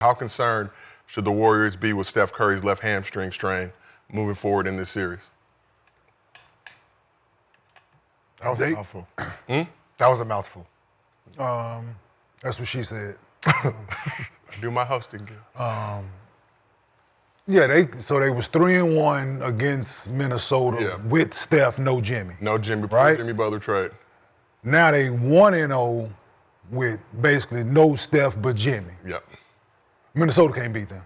How concerned should the Warriors be with Steph Curry's left hamstring strain moving forward in this series? That was a mouthful. That was a mouthful. That's what she said. Do my hosting, Gil. Yeah, they was 3-1 against Minnesota with Steph, no Jimmy. No Jimmy, right? Jimmy Butler trade. Now they 1-0 with basically no Steph but Jimmy. Yep. Minnesota can't beat them.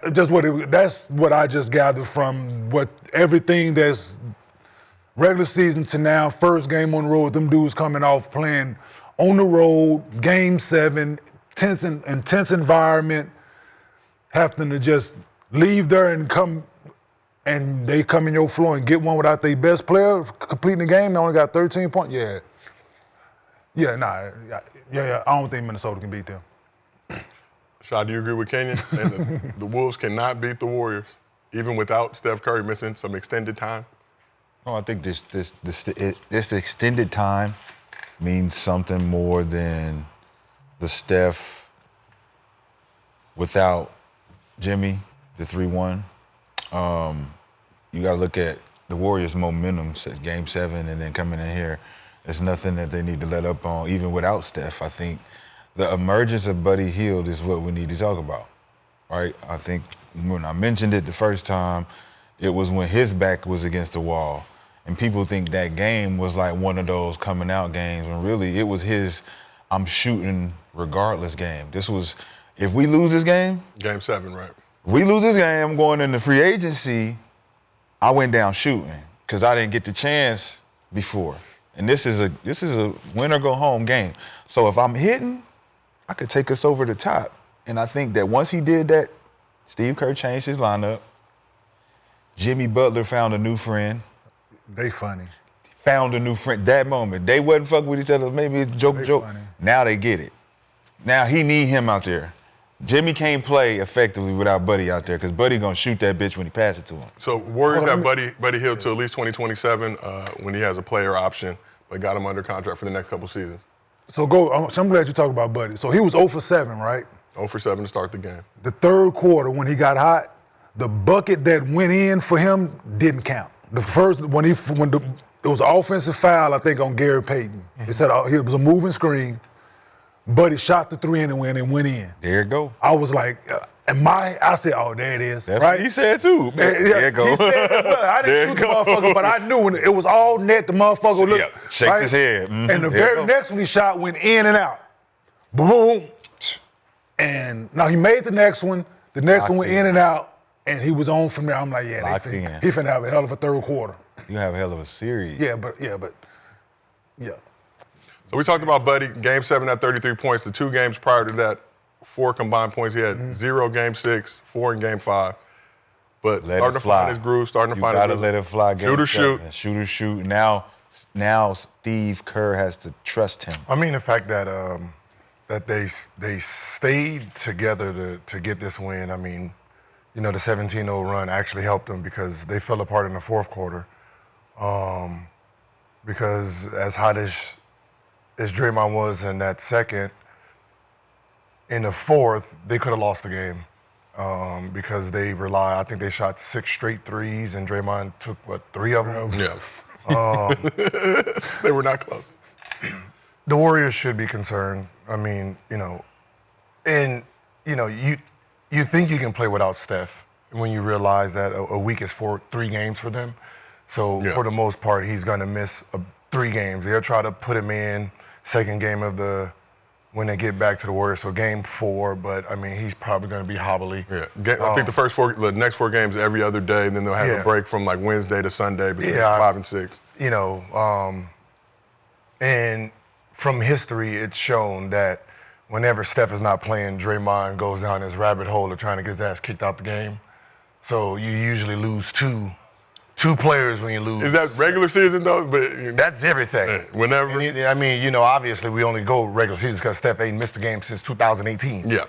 That's what I just gathered from everything that's regular season to now, first game on the road, them dudes coming off playing on the road, game 7, intense environment, having to just leave there and come in your floor and get one without their best player completing the game. They only got 13 points. I don't think Minnesota can beat them. Shah, do you agree with Kenyon saying that the Wolves cannot beat the Warriors, even without Steph Curry missing some extended time? Oh, I think this extended time means something more than the Steph without Jimmy, the 3-1. You got to look at the Warriors' momentum, Game 7, and then coming in here. There's nothing that they need to let up on, even without Steph. I think the emergence of Buddy Hield is what we need to talk about, right? I think when I mentioned it the first time, it was when his back was against the wall. And people think that game was like one of those coming out games, when really it was his I'm shooting regardless game. This was, if we lose this game. Game 7, right. If we lose this game, I'm going into free agency. I went down shooting because I didn't get the chance before. And this is a win or go home game. So if I'm hitting, I could take us over the top. And I think that once he did that, Steve Kerr changed his lineup. Jimmy Butler found a new friend. They funny. Found a new friend that moment. They wasn't fucking with each other. Maybe it's joke. Funny. Now they get it. Now he need him out there. Jimmy can't play effectively without Buddy out there because Buddy gonna shoot that bitch when he pass it to him. So Warriors have Buddy Hield to at least 2027 when he has a player option, but got him under contract for the next couple seasons. So I'm glad you talked about Buddy. So he was 0 for 7, right? 0 for 7 to start the game. The third quarter when he got hot, the bucket that went in for him didn't count. The first it was an offensive foul, I think, on Gary Payton. It said it was a moving screen. Buddy shot the 3 and went in. There it go. I was like, I said, oh, there it is. That's right? what he said too. There it go. He said it well. I didn't shoot the motherfucker, but I knew when it was all net, the motherfucker looked. Shake his head. Mm-hmm. And the very next one he shot went in and out. Boom. And now he made the next one. The next one went in and out. And he was on from there. I'm like, he finna have a hell of a third quarter. You have a hell of a series. Yeah. So we talked about Buddy, Game 7 at 33 points. The 2 games prior to that, 4 combined points. He had 0 Game 6, 4 in Game 5. But starting to find his groove, starting to find his groove. You gotta let it fly. Shooter shoot. Now Steve Kerr has to trust him. I mean, the fact that that they stayed together to get this win. I mean, the 17-0 run actually helped them because they fell apart in the fourth quarter. Because as hot as Draymond was in that second, in the fourth, they could have lost the game because I think they shot 6 straight threes and Draymond took, 3 of them? Yeah. They were not close. The Warriors should be concerned. I mean, you think you can play without Steph when you realize that a week is 3 games for them. So for the most part, he's going to miss 3 games. They'll try to put him in second game when they get back to the Warriors. So game 4, but I mean, he's probably going to be hobbly. Yeah, I think the next 4 games every other day, and then they'll have a break from like Wednesday to Sunday between 5 and 6. And from history, it's shown that whenever Steph is not playing, Draymond goes down this rabbit hole of trying to get his ass kicked out the game. So you usually lose two players when you lose. Is that regular season though? But that's everything. Whenever. I mean, obviously we only go regular season because Steph ain't missed a game since 2018. Yeah.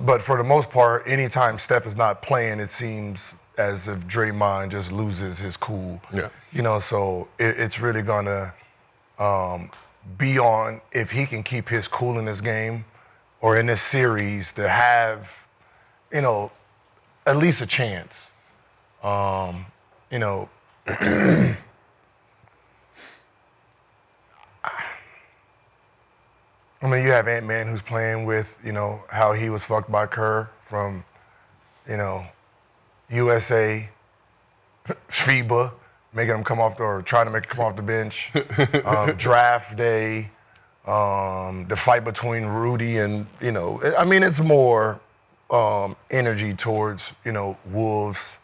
But for the most part, anytime Steph is not playing, it seems as if Draymond just loses his cool. Yeah. So it's really gonna be on if he can keep his cool in this game or in this series to have, at least a chance. I mean, you have Ant-Man who's playing with, how he was fucked by Kerr from, USA, FIBA, making him come off or trying to make him come off the bench, draft day, the fight between Rudy and, it's more energy towards, Wolves,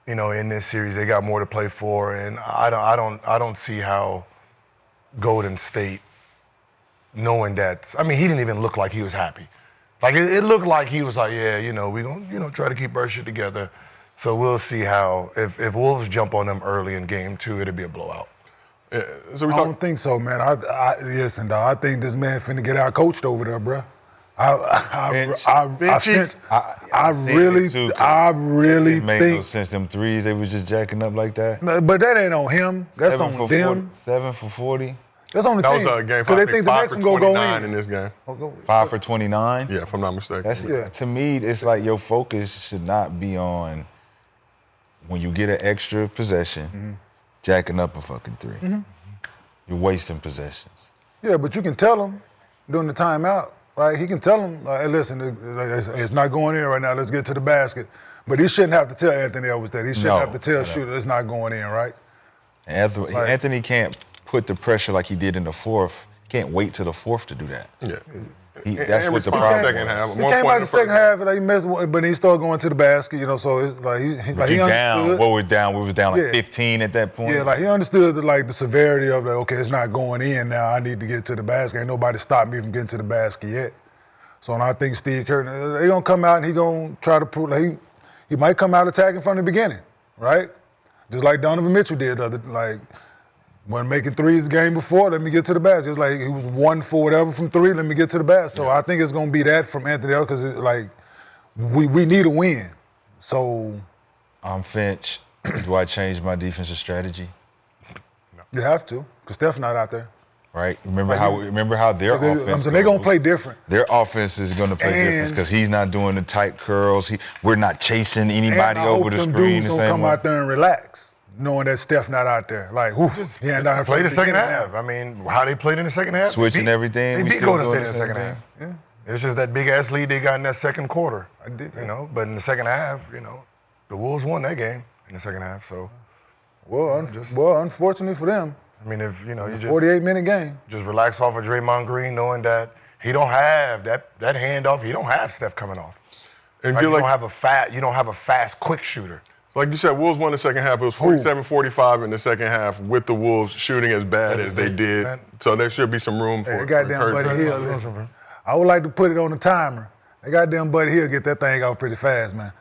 in this series. They got more to play for, and I don't see how Golden State, knowing that, he didn't even look like he was happy. Like it looked like he was like, yeah, we're gonna, try to keep our shit together. So we'll see how if Wolves jump on them early in game 2, it'll be a blowout. Yeah, so I don't think so, man. Listen, dog, I think this man finna get out coached over there, bro. I really it made think no sense. Them threes, they was just jacking up like that. But that ain't on him. That's on them. 7 for 40. That's on the that team. That was a game. Because they think the next one gonna go in this game. 5 for 29. Yeah, if I'm not mistaken. To me, it's like your focus should not be on when you get an extra possession, jacking up a fucking 3. You're wasting possessions. Yeah, but you can tell him during the timeout, right? He can tell him, hey, listen, it's not going in right now. Let's get to the basket. But he shouldn't have to tell Anthony Edwards that. He shouldn't have to tell shooter it's not going in, right? Anthony can't put the pressure like he did in the fourth. He can't wait till the fourth to do that. Yeah. That's what the problem second half. He came out the second half, and he messed with, but he started going to the basket, so it's like he understood. Down, what we're down, we was down like 15 at that point. Yeah, like he understood the severity of okay, it's not going in now. I need to get to the basket. Ain't nobody stopped me from getting to the basket yet. So and I think Steve Curry, they gonna come out and he gonna try to prove he might come out attacking from the beginning, right? Just like Donovan Mitchell did, when making threes the game before, let me get to the basket. It's like he was 1 for whatever from 3, let me get to the basket. So I think it's going to be that from Anthony because it's like we need a win. So I'm Finch. Do I change my defensive strategy? No. You have to because Steph's not out there. Right. Remember how their offense. They're going to play different. Their offense is going to play different because he's not doing the tight curls. We're not chasing anybody over the screen. Dudes don't come out there and relax, knowing that Steph not out there. Like, just play the second half. How they played in the second half? Switching everything. They beat Golden State in the second half. Yeah. It's just that big-ass lead they got in that second quarter. I did. But in the second half, the Wolves won that game in the second half, so. Well, unfortunately for them. If, you just. 48-minute game. Just relax off of Draymond Green knowing that he don't have that handoff. He don't have Steph coming off. And you don't have a fast, quick shooter. Like you said, Wolves won the second half. It was 47-45 in the second half with the Wolves shooting as bad as they did. Man. So there should be some room for goddamn Buddy Hield. I would like to put it on the timer. That goddamn Buddy Hield get that thing out pretty fast, man.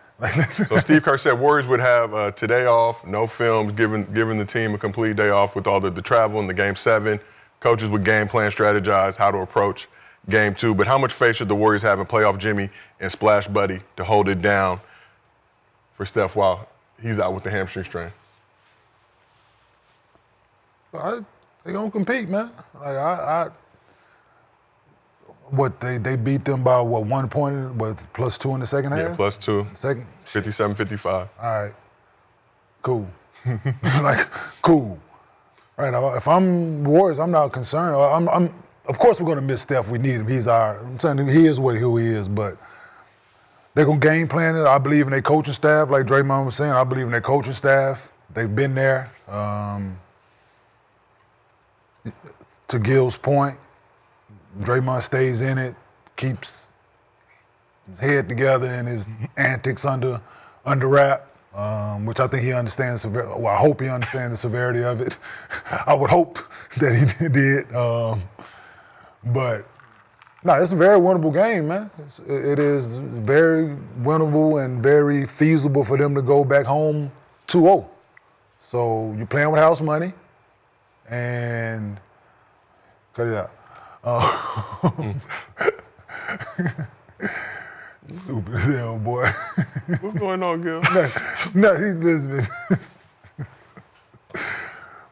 So Steve Kerr said Warriors would have today off, no films, giving the team a complete day off with all the travel in the Game 7. Coaches would game plan, strategize how to approach Game 2. But how much faith should the Warriors have in playoff Jimmy and Splash Buddy to hold it down for Steph while he's out with the hamstring strain? They gonna compete, man. They beat them by 1 point, plus 2 in the second half? Yeah, plus 2. Second. 57-55. All right. Cool. Cool. Right. If I'm Warriors, I'm not concerned. Of course we're gonna miss Steph. We need him. I'm saying he is who he is, but they're going to game plan it. I believe in their coaching staff, like Draymond was saying. I believe in their coaching staff. They've been there. To Gil's point, Draymond stays in it, keeps his head together and his antics under wrap, which I think he understands. Well, I hope he understands the severity of it. I would hope that he did. But no, it's a very winnable game, man. It is very winnable and very feasible for them to go back home 2-0. So you're playing with house money, and cut it out. Stupid as hell, boy. What's going on, Gil? No, he's listening.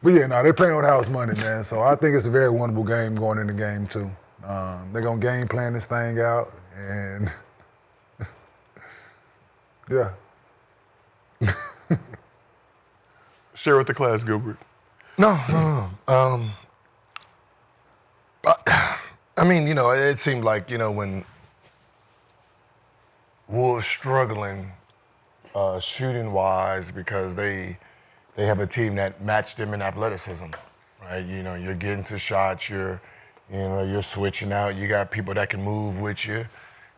But yeah, no, they're playing with house money, man. So I think it's a very winnable game going into game 2. They're gonna game plan this thing out, and yeah. Share with the class, Gilbert. No. I mean, it seemed like, when Wolves struggling shooting-wise because they have a team that matched them in athleticism, right? You're getting to shots, you're switching out, you got people that can move with you,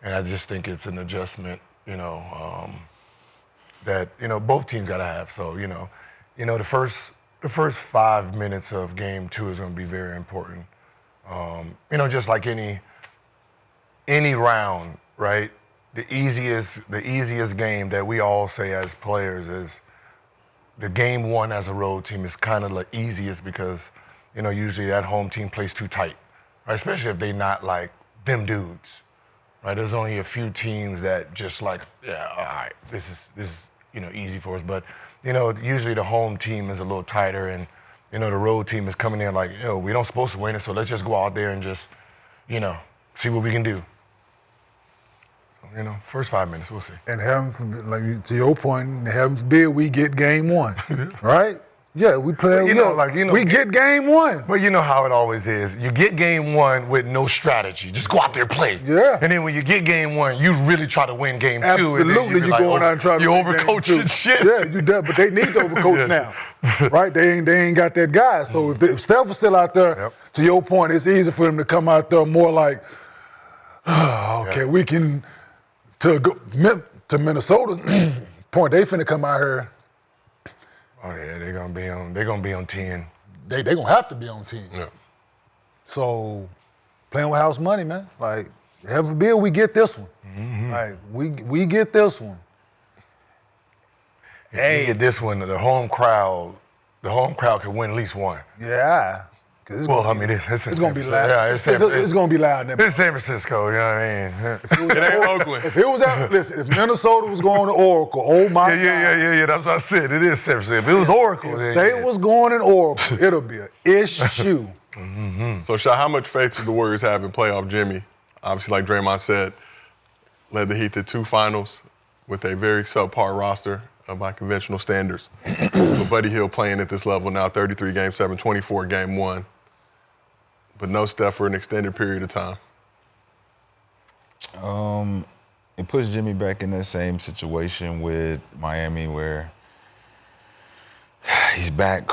and I just think it's an adjustment, that both teams got to have. So the first 5 minutes of game 2 is going to be very important. Just like any round, right? The easiest game that we all say as players is the game 1 as a road team is kind of the easiest because usually that home team plays too tight, right? Especially if they not like them dudes, right? There's only a few teams that just like, yeah, all right, this is easy for us. But usually the home team is a little tighter, and the road team is coming in like, we don't supposed to win it, so let's just go out there and just see what we can do. So, first 5 minutes, we'll see. And to your point, heaven forbid we get game 1, right? Yeah, we play. We get game 1. But you know how it always is. You get game 1 with no strategy. Just go out there and play. Yeah. And then when you get game 1, you really try to win game 2. Absolutely, you're going out and trying to you're win game 2. overcoaching shit. Yeah, you do. But they need to overcoach now, right? They ain't got that guy. So if Steph was still out there, to your point, it's easy for him to come out there more like, we can to Minnesota's point. They finna come out here. Oh yeah, they're gonna be on 10. They gonna have to be on 10. Yeah. So playing with house money, man. Like, heaven forbid we get this one. Mm-hmm. Like we get this one. Hey, get this one. The home crowd can win at least one. Yeah. It's gonna be loud. Yeah, it's gonna be loud. It's San Francisco, you know what I mean? It ain't Oakland. If it was if Minnesota was going to Oracle, oh my God. Yeah. That's what I said. It is San Francisco. If it was Oracle, if they was going in Oracle, it'll be an issue. Mm-hmm. So, Sha, how much faith do the Warriors have in playoff Jimmy? Obviously, like Draymond said, led the Heat to 2 finals with a very subpar roster by conventional standards. But Buddy Hield playing at this level now, 33 game 7, 24 game 1. But no Steph for an extended period of time. It puts Jimmy back in that same situation with Miami where he's back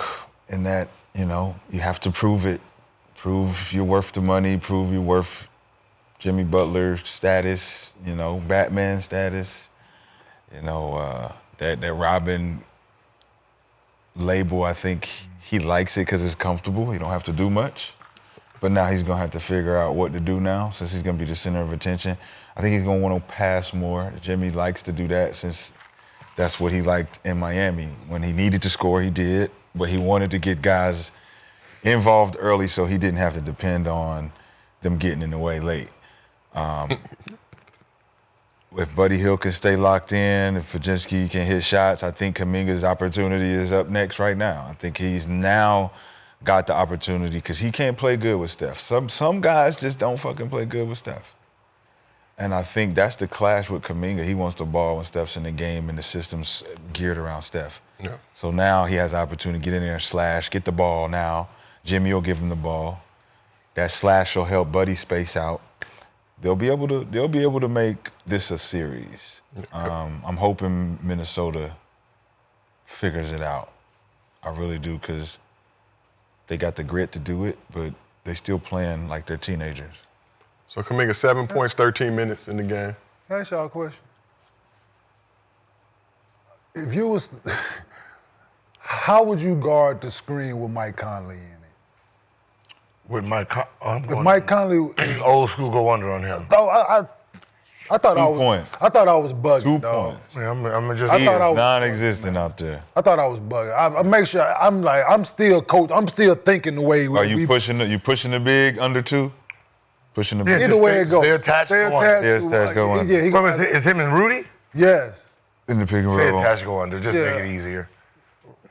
in that, you have to prove it. Prove you're worth the money, prove you're worth Jimmy Butler status, Batman status, that Robin label, I think he likes it because it's comfortable. He don't have to do much. But now he's going to have to figure out what to do now since he's going to be the center of attention. I think he's going to want to pass more. Jimmy likes to do that since that's what he liked in Miami. When he needed to score, he did. But he wanted to get guys involved early so he didn't have to depend on them getting in the way late. If Buddy Hield can stay locked in, if Fajinski can hit shots, I think Kuminga's opportunity is up next right now. I think he's now got the opportunity because he can't play good with Steph. Some guys just don't fucking play good with Steph. And I think that's the clash with Kuminga. He wants the ball when Steph's in the game and the system's geared around Steph. Yeah. So now he has the opportunity to get in there and slash, get the ball now. Jimmy will give him the ball. That slash will help Buddy space out. They'll be able to make this a series. I'm hoping Minnesota figures it out. I really do, because they got the grit to do it, but they still playing like they're teenagers. So Kuminga, 7 points, 13 minutes in the game. Can I ask y'all a question? If you was, how would you guard the screen with Mike Conley in it? With Mike, if Mike Conley, old school go under on him. Oh, I thought I was bugging. 2 dog. points. Yeah, I'm just. I thought I was non-existent out there. I thought I was bugging. I make sure I'm still coach. I'm still thinking the way we. Are you pushing the big under 2? Pushing the big. Either way it goes. Stay attached. Go under. Is him and Rudy? Yes. In the pick and roll. Stay attached, go under. Just make it easier.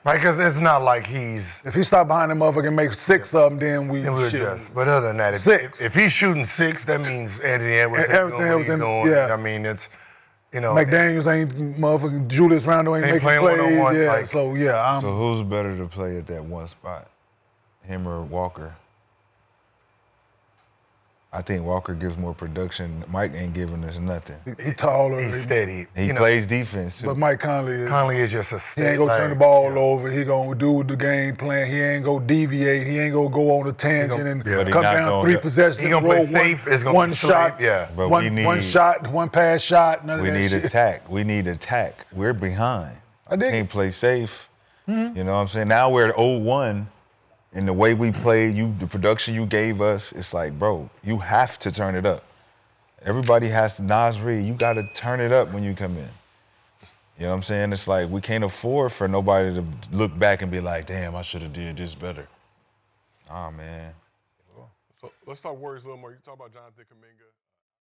Right, because it's not like he's. If he stop behind the motherfucker and make 6 of them, then we Then we shit. adjust. But other than that, if he's shooting 6, that means Anthony Edwards ain't doing what he's doing. yeah. I mean, it's, you know. McDaniels ain't motherfucking Julius Randle ain't making playing plays. one-on-one, Yeah, like- so yeah, So who's better to play at that one spot, him or Walker? I think Walker gives more production. Mike ain't giving us nothing. he taller. He's steady. He plays defense too. But Mike Conley Is just a he steady. ain't gonna turn the ball over. He gonna do the game plan. He ain't gonna deviate. He ain't gonna go on a tangent and But cut down 3 possessions. He gonna play safe. It's gonna one be shot. Yeah. But one shot, one pass shot. None of we that need shit. attack. We need attack. We're behind. I dig Can't it. play safe. You know what I'm saying? Now we're at 0-1. And the way we play, the production you gave us, it's like, bro, you have to turn it up. Everybody has to, Nas Reed, you got to turn it up when you come in. You know what I'm saying? It's like we can't afford for nobody to look back and be like, damn, I should have did this better. Oh, man. So let's talk Warriors a little more. You talk about Jonathan Kuminga.